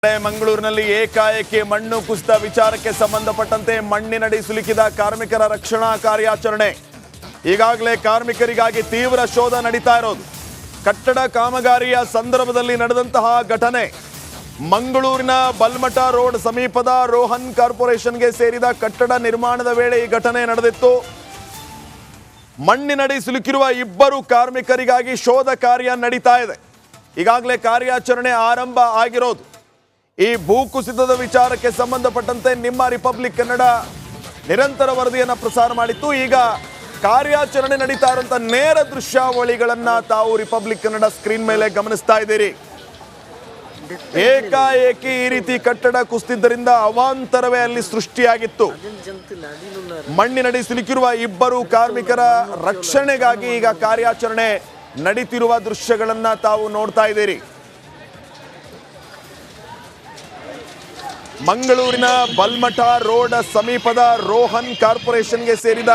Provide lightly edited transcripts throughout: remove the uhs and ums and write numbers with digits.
ಮಂಗಳೂರಿನಲ್ಲಿ ಏಕಾಏಕಿ ಮಣ್ಣು ಕುಸಿತ ವಿಚಾರಕ್ಕೆ ಸಂಬಂಧಪಟ್ಟಂತೆ ಮಣ್ಣಿನಡಿ ಸಿಲುಕಿದ ಕಾರ್ಮಿಕರ ರಕ್ಷಣಾ ಕಾರ್ಯಾಚರಣೆ. ಈಗಾಗಲೇ ಕಾರ್ಮಿಕರಿಗಾಗಿ ತೀವ್ರ ಶೋಧ ನಡೀತಾ ಇರೋದು. ಕಟ್ಟಡ ಕಾಮಗಾರಿಯ ಸಂದರ್ಭದಲ್ಲಿ ನಡೆದಂತಹ ಘಟನೆ. ಮಂಗಳೂರಿನ ಬಲ್ಮಠ ರೋಡ್ ಸಮೀಪದ ರೋಹನ್ ಕಾರ್ಪೊರೇಷನ್ಗೆ ಸೇರಿದ ಕಟ್ಟಡ ನಿರ್ಮಾಣದ ವೇಳೆ ಈ ಘಟನೆ ನಡೆದಿತ್ತು. ಮಣ್ಣಿನಡಿ ಸಿಲುಕಿರುವ ಇಬ್ಬರು ಕಾರ್ಮಿಕರಿಗಾಗಿ ಶೋಧ ಕಾರ್ಯ ನಡೀತಾ ಇದೆ. ಈಗಾಗಲೇ ಕಾರ್ಯಾಚರಣೆ ಆರಂಭ ಆಗಿರೋದು. ಈ ಭೂಕುಸಿತದ ವಿಚಾರಕ್ಕೆ ಸಂಬಂಧಪಟ್ಟಂತೆ ನಿಮ್ಮ ರಿಪಬ್ಲಿಕ್ ಕನ್ನಡ ನಿರಂತರ ವರದಿಯನ್ನು ಪ್ರಸಾರ ಮಾಡಿತ್ತು. ಈಗ ಕಾರ್ಯಾಚರಣೆ ನಡೀತಾ ಇರುವಂತ ನೇರ ದೃಶ್ಯಾವಳಿಗಳನ್ನ ತಾವು ರಿಪಬ್ಲಿಕ್ ಕನ್ನಡ ಸ್ಕ್ರೀನ್ ಮೇಲೆ ಗಮನಿಸ್ತಾ ಇದ್ದೀರಿ. ಏಕಾಏಕಿ ಈ ರೀತಿ ಕಟ್ಟಡ ಕುಸಿದಿದ್ದರಿಂದ ಅವಾಂತರವೇ ಅಲ್ಲಿ ಸೃಷ್ಟಿಯಾಗಿತ್ತು. ಮಣ್ಣಿನಡಿ ಸಿಲುಕಿರುವ ಇಬ್ಬರು ಕಾರ್ಮಿಕರ ರಕ್ಷಣೆಗಾಗಿ ಈಗ ಕಾರ್ಯಾಚರಣೆ ನಡೀತಿರುವ ದೃಶ್ಯಗಳನ್ನ ತಾವು ನೋಡ್ತಾ ಇದ್ದೀರಿ. ಮಂಗಳೂರಿನ ಬಲ್ಮಠ ರೋಡ್ ಸಮೀಪದ ರೋಹನ್ ಕಾರ್ಪೊರೇಷನ್ಗೆ ಸೇರಿದ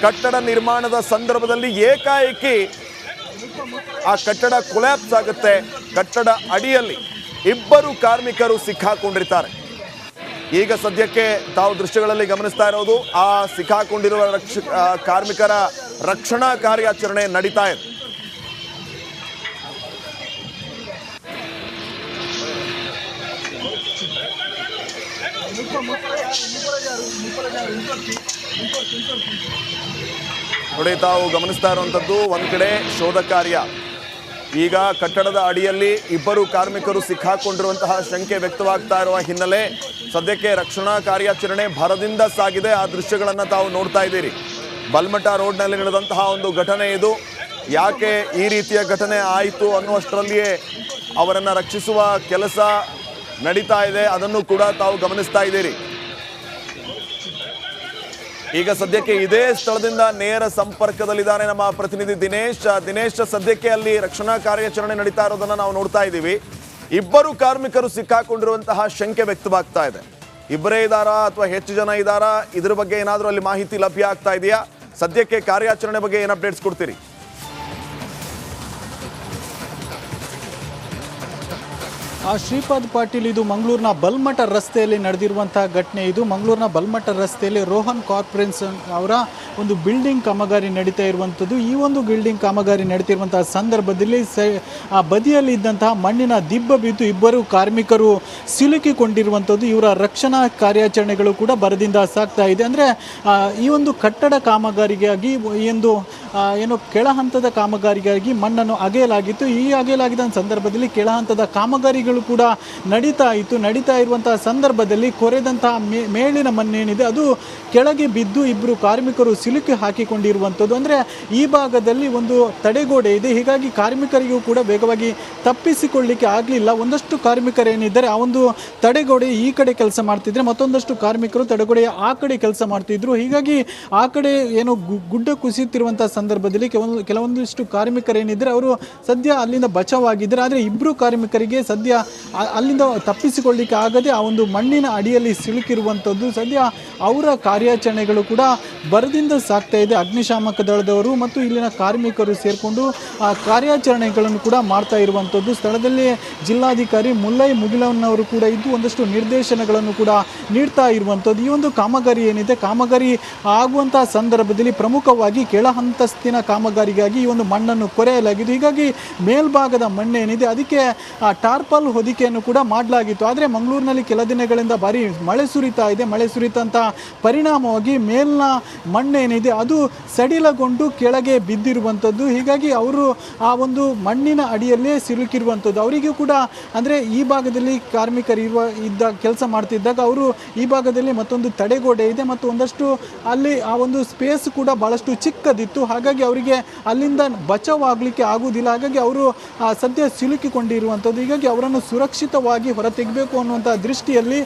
ಕಟ್ಟಡ ನಿರ್ಮಾಣದ ಸಂದರ್ಭದಲ್ಲಿ ಏಕಾಏಕಿ ಆ ಕಟ್ಟಡ ಕೊಲ್ಯಾಪ್ಸ್ ಆಗುತ್ತೆ. ಕಟ್ಟಡ ಅಡಿಯಲ್ಲಿ ಇಬ್ಬರು ಕಾರ್ಮಿಕರು ಸಿಕ್ಕಾಕೊಂಡಿರ್ತಾರೆ. ಈಗ ಸದ್ಯಕ್ಕೆ ತಾವು ದೃಶ್ಯಗಳಲ್ಲಿ ಗಮನಿಸ್ತಾ ಇರೋದು ಆ ಸಿಕ್ಕಾಕೊಂಡಿರುವ ಕಾರ್ಮಿಕರ ರಕ್ಷಣಾ ಕಾರ್ಯಾಚರಣೆ ನಡೀತಾ ಇದೆ. ನೋಡಿ, ತಾವು ಗಮನಿಸ್ತಾ ಇರುವಂತದ್ದು ಒಂದ್ ಕಡೆ ಶೋಧ ಕಾರ್ಯ. ಈಗ ಕಟ್ಟಡದ ಅಡಿಯಲ್ಲಿ ಇಬ್ಬರು ಕಾರ್ಮಿಕರು ಸಿಕ್ಕಾಕೊಂಡಿರುವಂತಹ ಶಂಕೆ ವ್ಯಕ್ತವಾಗ್ತಾ ಇರುವ ಹಿನ್ನೆಲೆ ಸದ್ಯಕ್ಕೆ ರಕ್ಷಣಾ ಕಾರ್ಯಾಚರಣೆ ಭರದಿಂದ ಸಾಗಿದೆ. ಆ ದೃಶ್ಯಗಳನ್ನು ತಾವು ನೋಡ್ತಾ ಇದ್ದೀರಿ. ಬಲ್ಮಠ ರೋಡ್ನಲ್ಲಿ ನಡೆದಂತಹ ಒಂದು ಘಟನೆ ಇದು. ಯಾಕೆ ಈ ರೀತಿಯ ಘಟನೆ ಆಯಿತು ಅನ್ನುವಷ್ಟರಲ್ಲಿಯೇ ಅವರನ್ನು ರಕ್ಷಿಸುವ ಕೆಲಸ ನಡೀತಾ ಇದೆ. ಅದನ್ನು ಕೂಡ ತಾವು ಗಮನಿಸ್ತಾ ಇದ್ದೀರಿ. ಈಗ ಸದ್ಯಕ್ಕೆ ಇದೇ ಸ್ಥಳದಿಂದ ನೇರ ಸಂಪರ್ಕದಲ್ಲಿದ್ದಾರೆ ನಮ್ಮ ಪ್ರತಿನಿಧಿ ದಿನೇಶ್. ಸದ್ಯಕ್ಕೆ ಅಲ್ಲಿ ರಕ್ಷಣಾ ಕಾರ್ಯಾಚರಣೆ ನಡೀತಾ ಇರೋದನ್ನ ನಾವು ನೋಡ್ತಾ ಇದ್ದೀವಿ. ಇಬ್ಬರು ಕಾರ್ಮಿಕರು ಸಿಕ್ಕಾಕೊಂಡಿರುವಂತಹ ಶಂಕೆ ವ್ಯಕ್ತವಾಗ್ತಾ ಇದೆ. ಇಬ್ಬರೇ ಇದ್ದಾರಾ ಅಥವಾ ಹೆಚ್ಚು ಜನ ಇದ್ದಾರಾ? ಇದ್ರ ಬಗ್ಗೆ ಏನಾದರೂ ಅಲ್ಲಿ ಮಾಹಿತಿ ಲಭ್ಯ ಆಗ್ತಾ ಇದೆಯಾ? ಸದ್ಯಕ್ಕೆ ಕಾರ್ಯಾಚರಣೆ ಬಗ್ಗೆ ಏನು ಅಪ್ಡೇಟ್ಸ್ ಕೊಡ್ತೀರಿ? ಶ್ರೀಪಾದ್ ಪಾಟೀಲ್, ಇದು ಮಂಗಳೂರಿನ ಬಲ್ಮಠ ರಸ್ತೆಯಲ್ಲಿ ನಡೆದಿರುವಂತಹ ಘಟನೆ. ಇದು ಮಂಗಳೂರಿನ ಬಲ್ಮಠ ರಸ್ತೆಯಲ್ಲಿ ರೋಹನ್ ಕಾರ್ಪೊರೇಷನ್ ಅವರ ಒಂದು ಬಿಲ್ಡಿಂಗ್ ಕಾಮಗಾರಿ ನಡೀತಾ ಇರುವಂಥದ್ದು. ಈ ಒಂದು ಬಿಲ್ಡಿಂಗ್ ಕಾಮಗಾರಿ ನಡೀತಿರುವಂತಹ ಸಂದರ್ಭದಲ್ಲಿ ಆ ಬದಿಯಲ್ಲಿ ಇದ್ದಂತಹ ಮಣ್ಣಿನ ದಿಬ್ಬ ಬಿದ್ದು ಇಬ್ಬರು ಕಾರ್ಮಿಕರು ಸಿಲುಕಿಕೊಂಡಿರುವಂಥದ್ದು. ಇವರ ರಕ್ಷಣಾ ಕಾರ್ಯಾಚರಣೆಗಳು ಕೂಡ ಭರದಿಂದ ಸಾಗ್ತಾ ಇದೆ. ಅಂದರೆ ಈ ಒಂದು ಕಟ್ಟಡ ಕಾಮಗಾರಿಗಾಗಿ ಏನು ಕೆಳ ಹಂತದ ಕಾಮಗಾರಿಗಾಗಿ ಮಣ್ಣನ್ನು ಅಗೆಯಲಾಗಿತ್ತು. ಈ ಅಗೆಯಲಾಗಿದ್ದ ಸಂದರ್ಭದಲ್ಲಿ ಕೆಳ ಹಂತದ ಕಾಮಗಾರಿಗಳು ಕೂಡ ನಡೀತಾ ಇರುವಂತಹ ಸಂದರ್ಭದಲ್ಲಿ ಕೊರೆದಂತಹ ಮೇಲಿನ ಮಣ್ಣೇನಿದೆ ಅದು ಕೆಳಗೆ ಬಿದ್ದು ಇಬ್ಬರು ಕಾರ್ಮಿಕರು ಸಿಲುಕಿ ಹಾಕಿಕೊಂಡಿರುವಂಥದ್ದು. ಅಂದರೆ ಈ ಭಾಗದಲ್ಲಿ ಒಂದು ತಡೆಗೋಡೆ ಇದೆ. ಹೀಗಾಗಿ ಕಾರ್ಮಿಕರಿಗೂ ಕೂಡ ವೇಗವಾಗಿ ತಪ್ಪಿಸಿಕೊಳ್ಳಿಕ್ಕೆ ಆಗಲಿಲ್ಲ. ಒಂದಷ್ಟು ಕಾರ್ಮಿಕರೇನಿದ್ದಾರೆ ಆ ಒಂದು ತಡೆಗೋಡೆ ಈ ಕಡೆ ಕೆಲಸ ಮಾಡ್ತಿದ್ರೆ, ಮತ್ತೊಂದಷ್ಟು ಕಾರ್ಮಿಕರು ತಡೆಗೋಡೆಯ ಆ ಕಡೆ ಕೆಲಸ ಮಾಡ್ತಿದ್ರು. ಹೀಗಾಗಿ ಆ ಕಡೆ ಏನು ಗುಡ್ಡ ಕುಸಿಯುತ್ತಿರುವಂತಹ ಸಂದರ್ಭದಲ್ಲಿ ಕೆಲವೊಂದಿಷ್ಟು ಕಾರ್ಮಿಕರೇನಿದ್ದಾರೆ ಅವರು ಸದ್ಯ ಅಲ್ಲಿಂದ ಬಚಾವಾಗಿದ್ದಾರೆ. ಆದರೆ ಇಬ್ಬರು ಕಾರ್ಮಿಕರಿಗೆ ಸದ್ಯ ಅಲ್ಲಿಂದ ತಪ್ಪಿಸಿಕೊಳ್ಳಿಕ್ಕೆ ಆಗದೆ ಆ ಒಂದು ಮಣ್ಣಿನ ಅಡಿಯಲ್ಲಿ ಸಿಲುಕಿರುವಂಥದ್ದು. ಸದ್ಯ ಅವರ ಕಾರ್ಯಾಚರಣೆಗಳು ಕೂಡ ಭರದಿಂದ ಸಾಗ್ತಾ ಇದೆ. ಅಗ್ನಿಶಾಮಕ ದಳದವರು ಮತ್ತು ಇಲ್ಲಿನ ಕಾರ್ಮಿಕರು ಸೇರಿಕೊಂಡು ಆ ಕಾರ್ಯಾಚರಣೆಗಳನ್ನು ಕೂಡ ಮಾಡ್ತಾ ಇರುವಂಥದ್ದು. ಸ್ಥಳದಲ್ಲಿ ಜಿಲ್ಲಾಧಿಕಾರಿ ಮುಲ್ಲೈ ಮುಗಿಲನ್ನವರು ಕೂಡ ಇದ್ದು ಒಂದಷ್ಟು ನಿರ್ದೇಶನಗಳನ್ನು ಕೂಡ ನೀಡ್ತಾ ಇರುವಂಥದ್ದು. ಈ ಒಂದು ಕಾಮಗಾರಿ ಏನಿದೆ, ಕಾಮಗಾರಿ ಆಗುವಂತಹ ಸಂದರ್ಭದಲ್ಲಿ ಪ್ರಮುಖವಾಗಿ ಕೆಳ ಹಂತಸ್ತಿನ ಕಾಮಗಾರಿಗಾಗಿ ಈ ಒಂದು ಮಣ್ಣನ್ನು ಕೊರೆಯಲಾಗಿದ್ದು. ಹೀಗಾಗಿ ಮೇಲ್ಭಾಗದ ಮಣ್ಣೇನಿದೆ ಅದಕ್ಕೆ ಟಾರ್ಪಲ್ ಹೊದಿಕೆಯನ್ನು ಕೂಡ ಮಾಡಲಾಗಿತ್ತು. ಆದರೆ ಮಂಗಳೂರಿನಲ್ಲಿ ಕೆಲ ದಿನಗಳಿಂದ ಭಾರಿ ಮಳೆ ಸುರಿತಾ ಇದೆ. ಮಳೆ ಸುರಿತಂಥ ಪರಿಣಾಮವಾಗಿ ಮೇಲಿನ ಮಣ್ಣೇನಿದೆ ಅದು ಸಡಿಲಗೊಂಡು ಕೆಳಗೆ ಬಿದ್ದಿರುವಂಥದ್ದು. ಹೀಗಾಗಿ ಅವರು ಆ ಒಂದು ಮಣ್ಣಿನ ಅಡಿಯಲ್ಲೇ ಸಿಲುಕಿರುವಂಥದ್ದು. ಅವರಿಗೂ ಕೂಡ ಅಂದರೆ ಈ ಭಾಗದಲ್ಲಿ ಕಾರ್ಮಿಕರು ಕೆಲಸ ಮಾಡ್ತಿದ್ದಾಗ ಅವರು ಈ ಭಾಗದಲ್ಲಿ ಮತ್ತೊಂದು ತಡೆಗೋಡೆ ಇದೆ ಮತ್ತು ಒಂದಷ್ಟು ಅಲ್ಲಿ ಆ ಒಂದು ಸ್ಪೇಸ್ ಕೂಡ ಭಾಳಷ್ಟು ಚಿಕ್ಕದಿತ್ತು. ಹಾಗಾಗಿ ಅವರಿಗೆ ಅಲ್ಲಿಂದ ಬಚಾವಾಗಲಿಕ್ಕೆ ಆಗುವುದಿಲ್ಲ. ಹಾಗಾಗಿ ಅವರು ಸದ್ಯ ಸಿಲುಕಿಕೊಂಡಿರುವಂಥದ್ದು. ಹೀಗಾಗಿ ಅವರನ್ನು ಸುರಕ್ಷಿತವಾಗಿ ಹೊರತೆಗಬೇಕು ಅನ್ನುವಂಥ ದೃಷ್ಟಿಯಲ್ಲಿ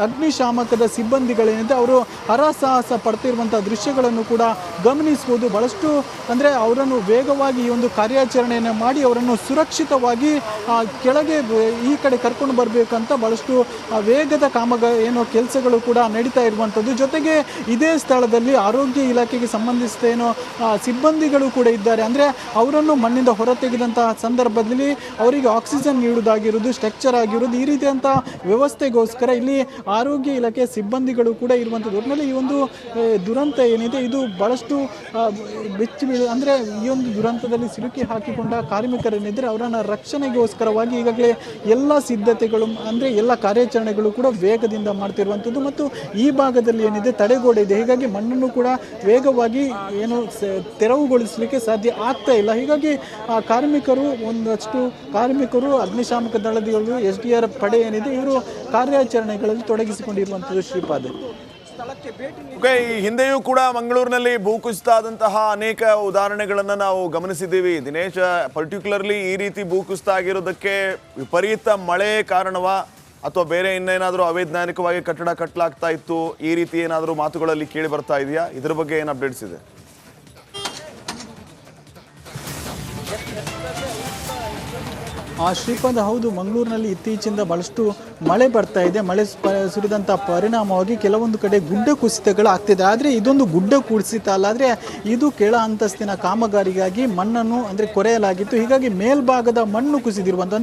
ಅಗ್ನಿಶಾಮಕದ ಸಿಬ್ಬಂದಿಗಳೇನಿದೆ ಅವರು ಹರಸಾಹಸ ಪಡ್ತಿರುವಂಥ ದೃಶ್ಯಗಳನ್ನು ಕೂಡ ಗಮನಿಸ್ಬೋದು. ಬಹಳಷ್ಟು ಅಂದರೆ ಅವರನ್ನು ವೇಗವಾಗಿ ಈ ಒಂದು ಕಾರ್ಯಾಚರಣೆಯನ್ನು ಮಾಡಿ ಅವರನ್ನು ಸುರಕ್ಷಿತವಾಗಿ ಕೆಳಗೆ ಈ ಕಡೆ ಕರ್ಕೊಂಡು ಬರಬೇಕಂತ ಬಹಳಷ್ಟು ವೇಗದ ಏನೋ ಕೆಲಸಗಳು ಕೂಡ ನಡೀತಾ ಇರುವಂಥದ್ದು. ಜೊತೆಗೆ ಇದೇ ಸ್ಥಳದಲ್ಲಿ ಆರೋಗ್ಯ ಇಲಾಖೆಗೆ ಸಂಬಂಧಿಸಿದ ಏನೋ ಸಿಬ್ಬಂದಿಗಳು ಕೂಡ ಇದ್ದಾರೆ. ಅಂದರೆ ಅವರನ್ನು ಮಣ್ಣಿಂದ ಹೊರತೆಗೆದಂತಹ ಸಂದರ್ಭದಲ್ಲಿ ಅವರಿಗೆ ಆಕ್ಸಿಜನ್ ನೀಡುವುದಾಗಿರುವುದು, ಸ್ಟ್ರಕ್ಚರ್ ಆಗಿರುವುದು, ಈ ರೀತಿಯಂಥ ವ್ಯವಸ್ಥೆಗೋಸ್ಕರ ಇಲ್ಲಿ ಆರೋಗ್ಯ ಇಲಾಖೆಯ ಸಿಬ್ಬಂದಿಗಳು ಕೂಡ ಇರುವಂಥದ್ದು. ಒಟ್ಟಿನಲ್ಲಿ ಈ ಒಂದು ದುರಂತ ಏನಿದೆ ಇದು ಬಹಳಷ್ಟು ಅಂದರೆ ಈ ಒಂದು ದುರಂತದಲ್ಲಿ ಸಿಲುಕಿ ಹಾಕಿಕೊಂಡ ಕಾರ್ಮಿಕರೇನಿದ್ದರೆ ಅವರನ್ನು ರಕ್ಷಣೆಗೋಸ್ಕರವಾಗಿ ಈಗಾಗಲೇ ಎಲ್ಲ ಸಿದ್ಧತೆಗಳು ಅಂದರೆ ಎಲ್ಲ ಕಾರ್ಯಾಚರಣೆಗಳು ಕೂಡ ವೇಗದಿಂದ ಮಾಡ್ತಿರುವಂಥದ್ದು. ಮತ್ತು ಈ ಭಾಗದಲ್ಲಿ ಏನಿದೆ ತಡೆಗೋಡೆ ಇದೆ, ಹೀಗಾಗಿ ಮಣ್ಣನ್ನು ಕೂಡ ವೇಗವಾಗಿ ಏನು ತೆರವುಗೊಳಿಸಲಿಕ್ಕೆ ಸಾಧ್ಯ ಆಗ್ತಾ ಇಲ್ಲ. ಹೀಗಾಗಿ ಒಂದಷ್ಟು ಕಾರ್ಮಿಕರು ಅಗ್ನಿಶಾಮಕ ದಳದಿಗಳು SDR ಪಡೆ ಏನಿದೆ ಇವರು ಕಾರ್ಯಾಚರಣೆಗಳಲ್ಲಿ ತೊಡಗಿಸಿಕೊಂಡಿರುವಂಥದ್ದು. ಶ್ರೀಪಾದ್, ಈ ಹಿಂದೆಯೂ ಕೂಡ ಮಂಗಳೂರಿನಲ್ಲಿ ಭೂಕುಸಿತ ಆದಂತಹ ಅನೇಕ ಉದಾಹರಣೆಗಳನ್ನು ನಾವು ಗಮನಿಸಿದ್ದೀವಿ. ದಿನೇಶ್, ಪರ್ಟಿಕ್ಯುಲರ್ಲಿ ಈ ರೀತಿ ಭೂಕುಸಿತ ಆಗಿರೋದಕ್ಕೆ ವಿಪರೀತ ಮಳೆ ಕಾರಣವಾ ಅಥವಾ ಬೇರೆ ಇನ್ನೇನಾದರೂ ಅವೈಜ್ಞಾನಿಕವಾಗಿ ಕಟ್ಟಡ ಕಟ್ಟಲಾಗ್ತಾ ಇತ್ತು, ಈ ರೀತಿ ಏನಾದರೂ ಮಾತುಗಳಲ್ಲಿ ಕೇಳಿ ಬರ್ತಾ ಇದೆಯಾ? ಇದ್ರ ಬಗ್ಗೆ ಏನು ಅಪ್ಡೇಟ್ಸ್ ಇದೆ? ಶ್ರೀಪಾದ್, ಹೌದು, ಮಂಗಳೂರಿನಲ್ಲಿ ಇತ್ತೀಚಿಂದ ಬಹಳಷ್ಟು ಮಳೆ ಬರ್ತಾ ಇದೆ. ಮಳೆ ಸುರಿದಂಥ ಪರಿಣಾಮವಾಗಿ ಕೆಲವೊಂದು ಕಡೆ ಗುಡ್ಡ ಕುಸಿತಗಳು ಆಗ್ತಿದೆ. ಆದರೆ ಇದೊಂದು ಗುಡ್ಡ ಕುಸಿತ ಅಲ್ಲ, ಆದರೆ ಇದು ಕೆಳ ಅಂತಸ್ತಿನ ಕಾಮಗಾರಿಗಾಗಿ ಮಣ್ಣನ್ನು ಅಂದರೆ ಕೊರೆಯಲಾಗಿತ್ತು. ಹೀಗಾಗಿ ಮೇಲ್ಭಾಗದ ಮಣ್ಣು ಕುಸಿದಿರುವಂಥ